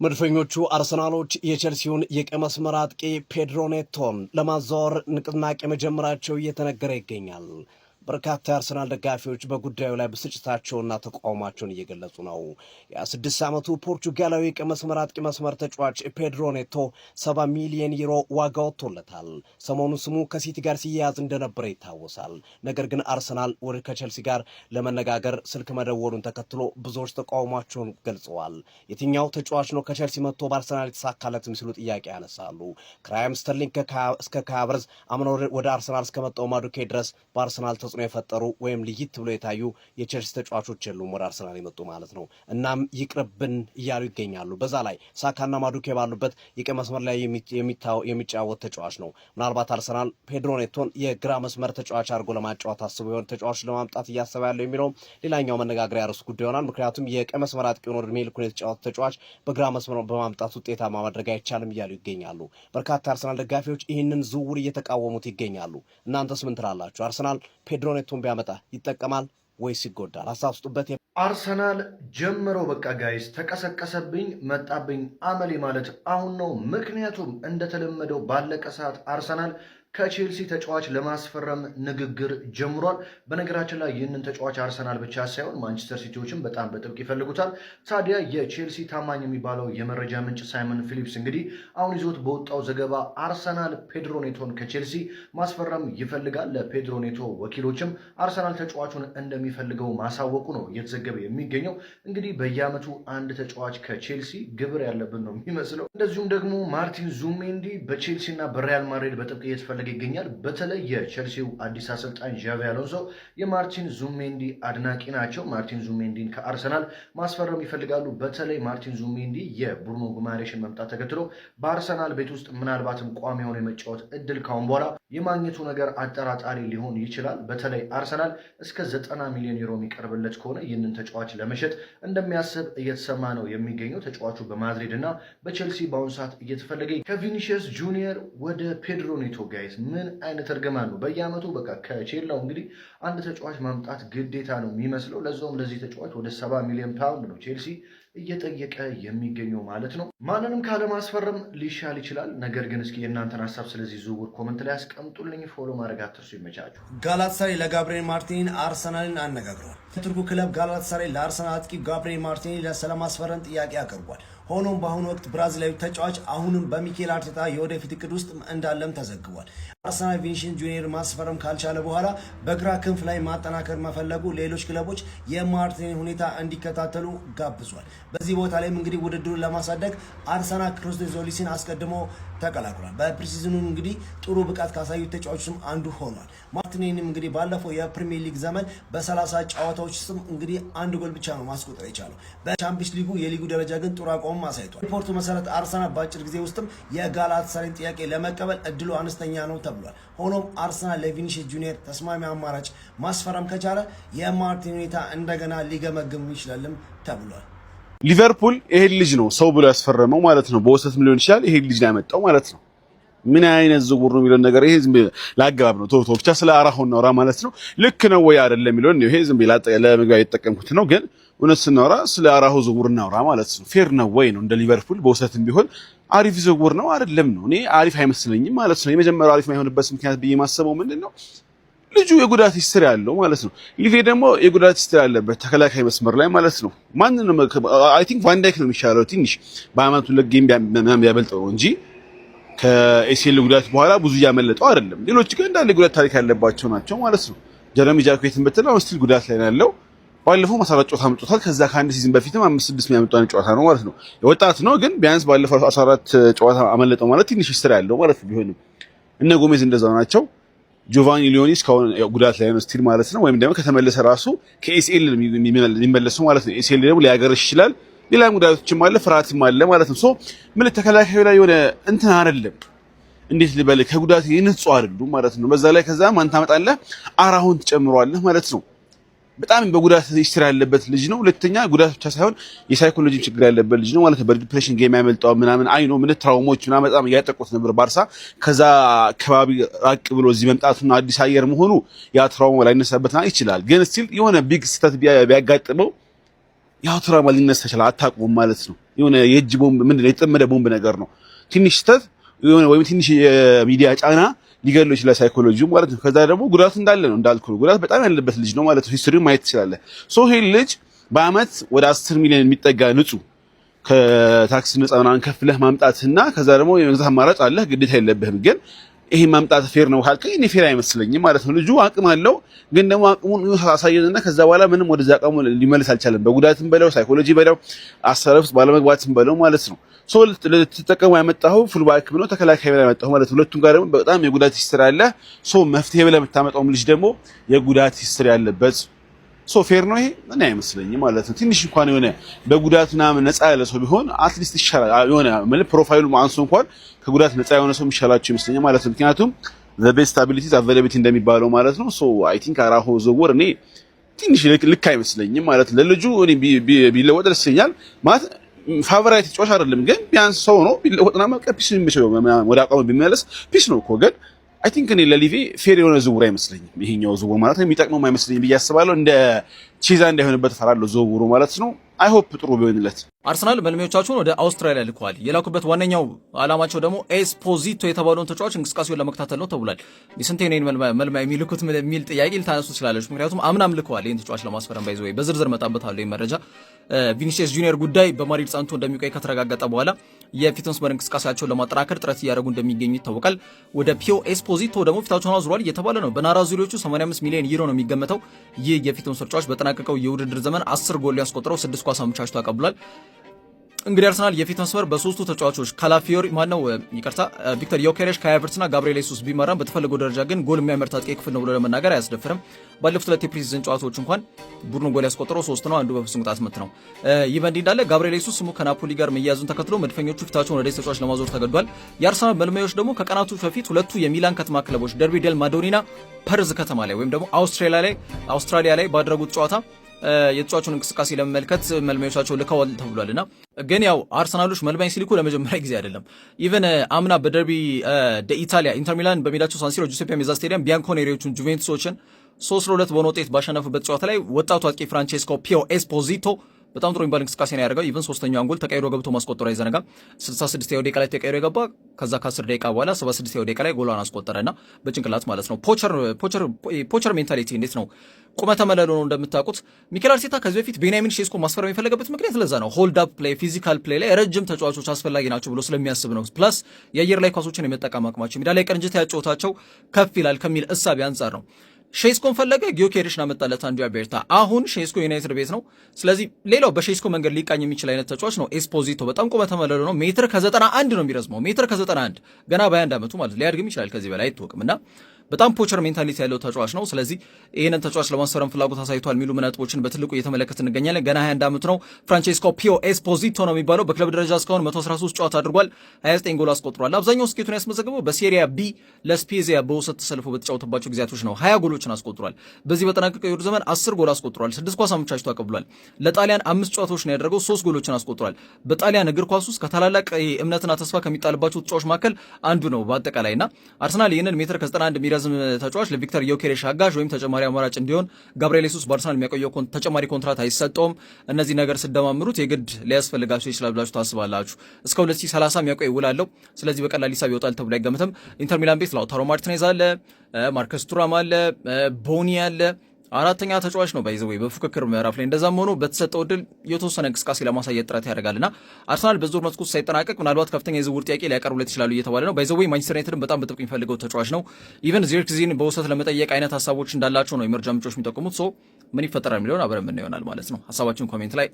መድፈኞቹ አርሰናሎች የቼልሲውን የቀይ መስመር አጥቂ ፔድሮ ኔቶን ለማዛወር ንቅናቄ መጀመራቸው እየተነገረ ይገኛል። በርካታ የአርሰናል ደጋፊዎች በጉዳዩ ላይ ብስጭታቸውና ተቃውሟቸውን እየገለጹ ነው። የ26 ዓመቱ ፖርቹጋላዊ የቀይ መስመር አጥቂ መስመር ተጫዋች ፔድሮ ኔቶ 70 ሚሊዮን ዩሮ ዋጋ ወጥቶለታል። ሰሞኑን ስሙ ከሲቲ ጋር ሲያያዝ እንደነበረ ይታወሳል። ነገር ግን አርሰናል ወደ ከቼልሲ ጋር ለመነጋገር ስልክ መደወሉን ተከትሎ ብዙዎች ተቃውሟቸውን ገልጸዋል። የትኛው ተጫዋች ነው ከቼልሲ መጥቶ በአርሰናል የተሳካለትም ሲሉ ጥያቄ ያነሳሉ። ከራያም ስተርሊንግ እስከ ካይ ሃቨርትዝ አምኖ ወደ አርሰናል እስከመጣው ማዱኬ ድረስ በአርሰናል ተጽዕኖ የፈጠሩ ወይም ልይት ብሎ የታዩ የቼልሲ ተጫዋቾች የሉም ወደ አርሰናል የመጡ ማለት ነው። እናም ይቅርብን እያሉ ይገኛሉ። በዛ ላይ ሳካና ማዱኬ ባሉበት የቀይ መስመር ላይ የሚጫወት ተጫዋች ነው። ምናልባት አርሰናል ፔድሮ ኔቶን የግራ መስመር ተጫዋች አድርጎ ለማጫወት አስቦ የሆነ ተጫዋች ለማምጣት እያሰበ ያለው የሚለው ሌላኛው መነጋገሪያ ርዕስ ጉዳይ ይሆናል። ምክንያቱም የቀይ መስመር አጥቂውን ዕድሜ ልኩን የተጫወተ ተጫዋች በግራ መስመር በማምጣት ውጤታማ ማድረግ አይቻልም እያሉ ይገኛሉ። በርካታ አርሰናል ደጋፊዎች ይህንን ዝውውር እየተቃወሙት ይገኛሉ። እናንተስ ምን ትላላችሁ? አርሰናል ፔድሮ ኔቶን ቢያመጣ ይጠቀማል ወይስ ይጎዳል? ሀሳብ ስጡበት። አርሰናል ጀምረው በቃ ጋይስ ተቀሰቀሰብኝ መጣብኝ አመሌ ማለት አሁን ነው። ምክንያቱም እንደተለመደው ባለቀ ሰዓት አርሰናል ከቼልሲ ተጫዋች ለማስፈረም ንግግር ጀምሯል። በነገራችን ላይ ይህንን ተጫዋች አርሰናል ብቻ ሳይሆን ማንቸስተር ሲቲዎችም በጣም በጥብቅ ይፈልጉታል። ታዲያ የቼልሲ ታማኝ የሚባለው የመረጃ ምንጭ ሳይመን ፊሊፕስ እንግዲህ አሁን ይዞት በወጣው ዘገባ አርሰናል ፔድሮ ኔቶን ከቼልሲ ማስፈረም ይፈልጋል። ለፔድሮ ኔቶ ወኪሎችም አርሰናል ተጫዋቹን እንደሚፈልገው ማሳወቁ ነው እየተዘገበ የሚገኘው። እንግዲህ በየዓመቱ አንድ ተጫዋች ከቼልሲ ግብር ያለብን ነው የሚመስለው። እንደዚሁም ደግሞ ማርቲን ዙሜንዲ በቼልሲ እና በሪያል ማድሪድ በጥብቅ እየተፈለገ ይገኛል። በተለይ የቼልሲው አዲስ አሰልጣኝ ዣቪ አሎንሶ የማርቲን ዙሜንዲ አድናቂ ናቸው። ማርቲን ዙሜንዲን ከአርሰናል ማስፈረም ይፈልጋሉ። በተለይ ማርቲን ዙሜንዲ የብሩኖ ጉማሬሽን መምጣት ተከትሎ በአርሰናል ቤት ውስጥ ምናልባትም ቋሚ የሆነ የመጫወት እድል ካሁን በኋላ የማግኘቱ ነገር አጠራጣሪ ሊሆን ይችላል። በተለይ አርሰናል እስከ 90 ሚሊዮን ዩሮ የሚቀርብለት ከሆነ ይህንን ተጫዋች ለመሸጥ እንደሚያስብ እየተሰማ ነው የሚገኘው። ተጫዋቹ በማድሪድ እና በቼልሲ በአሁኑ ሰዓት እየተፈለገ ከቪኒሺየስ ጁኒየር ወደ ፔድሮ ኔቶ ጋይስ ምን አይነት እርግማን ነው? በየዓመቱ በቃ ከቼላው እንግዲህ አንድ ተጫዋች ማምጣት ግዴታ ነው የሚመስለው። ለዛውም ለዚህ ተጫዋች ወደ 70 ሚሊዮን ፓውንድ ነው ቼልሲ እየጠየቀ የሚገኘው ማለት ነው። ማንንም ካለማስፈረም ሊሻል ይችላል። ነገር ግን እስኪ የእናንተን ሀሳብ ስለዚህ ዝውውር ኮመንት ላይ አስቀምጡልኝ። ፎሎ ማድረግ አትርሱ። ይመቻችሁ። ጋላታሳራይ ለጋብሪኤል ማርቲኔሊ አርሰናልን አነጋግሯል። የቱርኩ ክለብ ጋላታሳራይ ለአርሰናል አጥቂ ጋብሪኤል ማርቲኔሊ ለማስፈረም ጥያቄ አቅርቧል። ሆኖም በአሁኑ ወቅት ብራዚላዊ ተጫዋች አሁንም በሚኬል አርቴታ የወደፊት እቅድ ውስጥ እንዳለም ተዘግቧል። አርሰናል ቪኒሺየስ ጁኒየር ማስፈረም ካልቻለ በኋላ በግራ ክንፍ ላይ ማጠናከር መፈለጉ ሌሎች ክለቦች የማርቲኔሊ ሁኔታ እንዲከታተሉ ጋብዟል። በዚህ ቦታ ላይም እንግዲህ ውድድሩን ለማሳደግ አርሰናል ክሪስቶስ ዞሊስን አስቀድሞ ተቀላቅሏል። በፕሪሲዝኑ እንግዲህ ጥሩ ብቃት ካሳዩት ተጫዋቾችም አንዱ ሆኗል። ማርቲኔሊም እንግዲህ ባለፈው የፕሪሚየር ሊግ ዘመን በ30 ጨዋታዎች ውስጥ እንግዲህ አንድ ጎል ብቻ ነው ማስቆጠር የቻለው። በቻምፒየንስ ሊጉ የሊጉ ደረጃ ግን ጥሩ አቋም አሳይቷል። ሪፖርቱ መሰረት አርሰናል በአጭር ጊዜ ውስጥም የጋላታሳራይን ጥያቄ ለመቀበል እድሉ አነስተኛ ነው ተብሏል። ሆኖም አርሰናል ለቪኒሺየስ ጁኒየር ተስማሚ አማራጭ ማስፈረም ከቻለ የማርቲን ሁኔታ እንደገና ሊገመግም ይችላልም ተብሏል። ሊቨርፑል ይሄን ልጅ ነው ሰው ብሎ ያስፈረመው ማለት ነው። በውሰትም ሊሆን ይችላል ይሄን ልጅ ነው ያመጣው ማለት ነው። ምን አይነት ዝውውር ነው የሚለው ነገር ይሄ ዝም ብሎ ላገባብ ነው። ቶቶ ብቻ ስለ አራሆ እናውራ ማለት ነው። ልክ ነው ወይ አይደለም የሚለው ነው። ይሄ ዝም ብሎ ለመግቢያ የተጠቀምኩት ነው። ግን እውነት ስናወራ ስለ አራሆ ዝውውር እናውራ ማለት ነው። ፌር ነው ወይ ነው? እንደ ሊቨርፑል በውሰትም ቢሆን አሪፍ ዝውውር ነው አይደለም ነው? እኔ አሪፍ አይመስለኝም ማለት ነው። የመጀመሪያው አሪፍ የማይሆንበት ምክንያት ብዬ ማሰበው ምንድነው ልጁ የጉዳት ሂስትሪ ያለው ማለት ነው። ሊቬ ደግሞ የጉዳት ሂስትሪ ያለበት ተከላካይ መስመር ላይ ማለት ነው። ማንንም አይ ቲንክ ቫን ዳይክ ነው የሚሻለው ትንሽ በአመቱ ለጌም ቢያበልጠው እንጂ ከኤሲኤል ጉዳት በኋላ ብዙ ያመለጠው አይደለም። ሌሎች ግን እንዳለ ጉዳት ታሪክ ያለባቸው ናቸው ማለት ነው። ጀረሚ ጃክዌትን በተለው ስቲል ጉዳት ላይ ያለው ባለፈው ማሳራት ጨዋታ አምጥቷል። ከዛ ከአንድ ሲዝን በፊትም 5-6 የሚያመጣው ጨዋታ ነው ማለት ነው። የወጣት ነው ግን ቢያንስ ባለፈው 14 ጨዋታ አመለጠው ማለት ትንሽ ሂስትሪ ያለው ማለት ቢሆንም እነ ጎሜዝ እንደዛው ናቸው። ጆቫኒ ሊዮኒ እስካሁን ጉዳት ላይ ነው ስቲል ማለት ነው። ወይም ደግሞ ከተመለሰ ራሱ ከኤሲኤል የሚመለሰው ማለት ነው። ኤሲኤል ደግሞ ሊያገርሽ ይችላል። ሌላም ጉዳቶችም አለ፣ ፍርሃትም አለ ማለት ነው። ሶ ምን ተከላካዩ ላይ የሆነ እንትን አይደለም እንዴት ልበል ከጉዳት ይንጹ አይደሉም ማለት ነው። በዛ ላይ ከዛ ማን ታመጣለህ አራሁን ትጨምረዋለህ ማለት ነው። በጣም በጉዳት ሂስትሪ ያለበት ልጅ ነው። ሁለተኛ ጉዳት ብቻ ሳይሆን የሳይኮሎጂ ችግር ያለበት ልጅ ነው ማለት ነው። በዲፕሬሽን ጌም ያመልጣው ምናምን አይኖ ምን ትራውሞች ምናምን በጣም ያጠቁት ነበር ባርሳ። ከዛ ከባቢ ራቅ ብሎ እዚህ መምጣቱና አዲስ አየር መሆኑ ያ ትራውማ ላይነሳበትና ይችላል። ግን ስቲል የሆነ ቢግ ስታት ቢያጋጥመው ያው ትራውማ ሊነሳ ይችላል። አታውቁም ማለት ነው። የሆነ የእጅ ቦምብ ምንድነው የተጠመደ ቦምብ ነገር ነው። ትንሽ ስህተት የሆነ ወይም ትንሽ የሚዲያ ጫና ሊገለው ይችላል ሳይኮሎጂው ማለት ነው። ከዛ ደግሞ ጉዳት እንዳለ ነው እንዳልኩ ጉዳት በጣም ያለበት ልጅ ነው ማለት ነው። ሂስትሪው ማየት ትችላለህ። ሶ ይሄ ልጅ በአመት ወደ 10 ሚሊዮን የሚጠጋ ንጹህ ከታክስ ነፃ ምናምን ከፍለህ ማምጣትና ከዛ ደግሞ የመግዛት አማራጭ አለህ፣ ግዴታ የለብህም። ግን ይሄ ማምጣት ፌር ነው ካልከኝ እኔ ፌር አይመስለኝም ማለት ነው። ልጁ አቅም አለው፣ ግን ደግሞ አቅሙን አሳየንና ከዛ በኋላ ምንም ወደዛ አቅሙ ሊመለስ አልቻለም። በጉዳትም በለው ሳይኮሎጂ በለው አሰረፍ ውስጥ ባለመግባትም በለው ማለት ነው። ሶ ልትጠቀሙ ያመጣኸው ፉልባክ ነው ተከላካይ ብለህ ያመጣኸው ማለት ነው። ሁለቱም ጋር ደግሞ በጣም የጉዳት ሂስትሪ አለ። ሶ መፍትሄ ብለህ የምታመጣውም ልጅ ደግሞ የጉዳት ሂስትሪ ያለበት ሶ ፌር ነው ይሄ እኔ አይመስለኝም ማለት ነው። ትንሽ እንኳን የሆነ በጉዳት ምናምን ነፃ ያለ ሰው ቢሆን አትሊስት ይሻላል። የሆነ ማለት ፕሮፋይሉ አንሶ እንኳን ከጉዳት ነፃ የሆነ ሰው የሚሻላቸው ይመስለኛል ማለት ነው። ምክንያቱም the best abilities availability እንደሚባለው ማለት ነው። ሶ አይ ቲንክ አራሆ ዝውውር እኔ ትንሽ ልክ አይመስለኝም ማለት ነው። ለልጁ እኔ ቢለወጥ ደስ ይለኛል ማለት ፋቨራይት ተጫዋች አይደለም፣ ግን ቢያንስ ሰው ነው ቢለወጥና ፒስ የሚመስለው ወደ አቋሙ ቢመለስ ፒስ ነው እኮ ግን አይ ቲንክ እኔ ለሊቬ ፌር የሆነ ዝውውር አይመስለኝም። ይሄኛው ዝውውር ማለት ነው የሚጠቅመው አይመስለኝም ብዬ አስባለሁ። እንደ ቺዛ እንዳይሆንበት ፈራለሁ ዝውውሩ ማለት ነው። አይ ሆፕ ጥሩ ቢሆንለት። አርሰናል መልማዮቻቸውን ወደ አውስትራሊያ ልከዋል። የላኩበት ዋነኛው ዓላማቸው ደግሞ ኤስፖዚቶ የተባለውን ተጫዋች እንቅስቃሴውን ለመከታተል ነው ተብሏል። የስንቴ ነው መልማይ የሚልኩት የሚል ጥያቄ ልታነሱ ትችላለች። ምክንያቱም አምናም ልከዋል ይህን ተጫዋች ለማስፈረም ባይዘ ወይ በዝርዝር መጣበታለሁ። ይህ መረጃ ቪኒሲየስ ጁኒየር ጉዳይ በማድሪድ ጸንቶ እንደሚቆይ ከተረጋገጠ በኋላ የፊት መስመር እንቅስቃሴያቸውን ለማጠናከር ጥረት እያደረጉ እንደሚገኙ ይታወቃል። ወደ ፒዮ ኤስፖዚቶ ደግሞ ፊታቸውን አዙሯል እየተባለ ነው። በናራዙሪዎቹ 85 ሚሊዮን ዩሮ ነው የሚገመተው። ይህ የፊት መስመር ተጫዋች በጠናቀቀው የውድድር ዘመን 10 ጎል ያስቆጠረው 6 ኳስ አመቻችቶ አቀብሏል። እንግዲህ አርሰናል የፊት መስመር በሶስቱ ተጫዋቾች ካላፊዮሪ ማነው ይቅርታ ቪክተር ዮኬሬሽ ካያቨርትና ጋብሪኤል ሱስ ቢመራም በተፈለገው ደረጃ ግን ጎል የሚያመርት አጥቂ ክፍል ነው ብሎ ለመናገር አያስደፍርም። ባለፉት ሁለት የፕሪሲዝን ጨዋታዎች እንኳን ቡድኑ ጎል ያስቆጠረው 3 ነው፣ አንዱ በፍጹም ቅጣት ምት ነው። ይህ በእንዲህ እንዳለ ጋብሪኤል ሱስ ስሙ ከናፖሊ ጋር መያዙን ተከትሎ መድፈኞቹ ፊታቸውን ወደ ተጫዋች ለማዞር ተገዷል። የአርሰናል መልማዮች ደግሞ ከቀናቱ በፊት ሁለቱ የሚላን ከተማ ክለቦች ደርቢ ዴል ማዶኒና ፐርዝ ከተማ ላይ ወይም ደግሞ አውስትራሊያ ላይ ባደረጉት ጨዋታ የተጫዋቹን እንቅስቃሴ ለመመልከት መልማዮቻቸው ልከዋል ተብሏልና ግን ያው አርሰናሎች መልማይ ሲልኩ ለመጀመሪያ ጊዜ አይደለም። ኢቨን አምና በደርቢ ኢታሊያ ኢንተር ሚላን በሜዳቸው ሳንሲሮ ጁሴፔ ሜዛ ስቴዲየም ቢያንኮኔሪዎቹን ጁቬንቱሶችን 3-2 በሆነ ውጤት ባሸነፉበት ጨዋታ ላይ ወጣቱ አጥቂ ፍራንቼስኮ ፒዮ ኤስፖዚቶ በጣም ጥሩ የሚባል እንቅስቃሴ ነው ያደረገው። ኢቨን ሶስተኛው አንጎል ተቀይሮ ገብቶ ማስቆጠሩ አይዘነጋም። 66ኛው ደቂቃ ላይ ተቀይሮ የገባ ከዛ ከ10 ደቂቃ በኋላ 76ኛው ደቂቃ ላይ ጎሏን አስቆጠረና በጭንቅላት ማለት ነው። ፖቸር ሜንታሊቲ እንዴት ነው? ቁመተ መለሎ ነው እንደምታውቁት። ሚኬል አርቴታ ከዚህ በፊት ቤንያሚን ሼስኮ ማስፈረም የፈለገበት ምክንያት ለዛ ነው። ሆልድ አፕ ፕሌይ፣ ፊዚካል ፕሌይ ላይ ረጅም ተጫዋቾች አስፈላጊ ናቸው ብሎ ስለሚያስብ ነው። ፕላስ የአየር ላይ ኳሶችን የመጠቀም አቅማቸው ሜዳ ላይ ቅንጅት ያጫወታቸው ከፍ ይላል ከሚል እሳቤ አንጻር ነው። ሼስኮን ፈለገ፣ ጊዮኬሬሽን አመጣለት አንዱ ቤርታ። አሁን ሼስኮ ዩናይትድ ቤት ነው። ስለዚህ ሌላው በሼስኮ መንገድ ሊቃኝ የሚችል አይነት ተጫዋች ነው ኤስፖዚቶ። በጣም ቁመተ መለሎ ነው። ሜትር ከ91 ነው የሚረዝመው። ሜትር ከ91 ገና በ21 ዓመቱ ማለት ሊያድግም ይችላል ከዚህ በላይ አይታወቅም እና በጣም ፖቸር ሜንታሊቲ ያለው ተጫዋች ነው። ስለዚህ ይህንን ተጫዋች ለማስፈረም ፍላጎት አሳይቷል የሚሉ ነጥቦችን በትልቁ እየተመለከት እንገኛለን። ገና 21 ዓመቱ ነው። ፍራንቼስኮ ፒዮ ኤስፖዚቶ ነው የሚባለው። በክለብ ደረጃ እስካሁን 113 ጨዋታ አድርጓል፣ 29 ጎል አስቆጥሯል። አብዛኛው ስኬቱን ያስመዘገበው በሴሪያ ቢ ለስፔዚያ በውሰት ተሰልፎ በተጫወተባቸው ጊዜያቶች ነው። 20 ጎሎችን አስቆጥሯል። በዚህ በጠናቀቀው የውድድር ዘመን 10 ጎል አስቆጥሯል፣ 6 ኳስ አመቻችቶ አቀብሏል። ለጣሊያን 5 ጨዋታዎች ነው ያደረገው፣ 3 ጎሎችን አስቆጥሯል። በጣሊያን እግር ኳስ ውስጥ ከታላላቅ እምነትና ተስፋ ከሚጣልባቸው ተጫዋቾች መካከል አንዱ ነው በአጠቃላይና አርሰናል ይህንን ሜትር ከ91 የሚረዝም ተጫዋች ለቪክተር ዮኬሬሽ አጋዥ ወይም ተጨማሪ አማራጭ እንዲሆን ጋብሪኤል ሱስ በአርሰናል የሚያቆየው ተጨማሪ ኮንትራት አይሰጠውም። እነዚህ ነገር ስደማምሩት የግድ ሊያስፈልጋቸው ይችላል ብላችሁ ታስባላችሁ። እስከ 2030 የሚያቆይ ውል አለው። ስለዚህ በቀላል ሂሳብ ይወጣል ተብሎ አይገመትም። ኢንተር ሚላን ቤት ላውታሮ ማርቲኔዝ አለ፣ ማርከስ ቱራም አለ፣ ቦኒ አለ። አራተኛ ተጫዋች ነው ባይዘው በፉክክር ምዕራፍ ላይ እንደዛም ሆኖ በተሰጠው እድል የተወሰነ እንቅስቃሴ ለማሳየት ጥረት ያደርጋልና አርሰናል በዙር መስኮት ሳይጠናቀቅ ምናልባት ከፍተኛ የዝውውር ጥያቄ ሊያቀርቡለት ይችላሉ እየተባለ ነው። ባይዘው ማንቸስተር ዩናይትድን በጣም በጥብቅ የሚፈልገው ተጫዋች ነው። ኢቨን ዚርክዚን በውሰት ለመጠየቅ አይነት ሀሳቦች እንዳላቸው ነው የመረጃ ምንጮች የሚጠቁሙት። ምን ይፈጠራል የሚለውን አብረን ምን ይሆናል ማለት ነው። ሀሳባችሁን ኮሜንት ላይ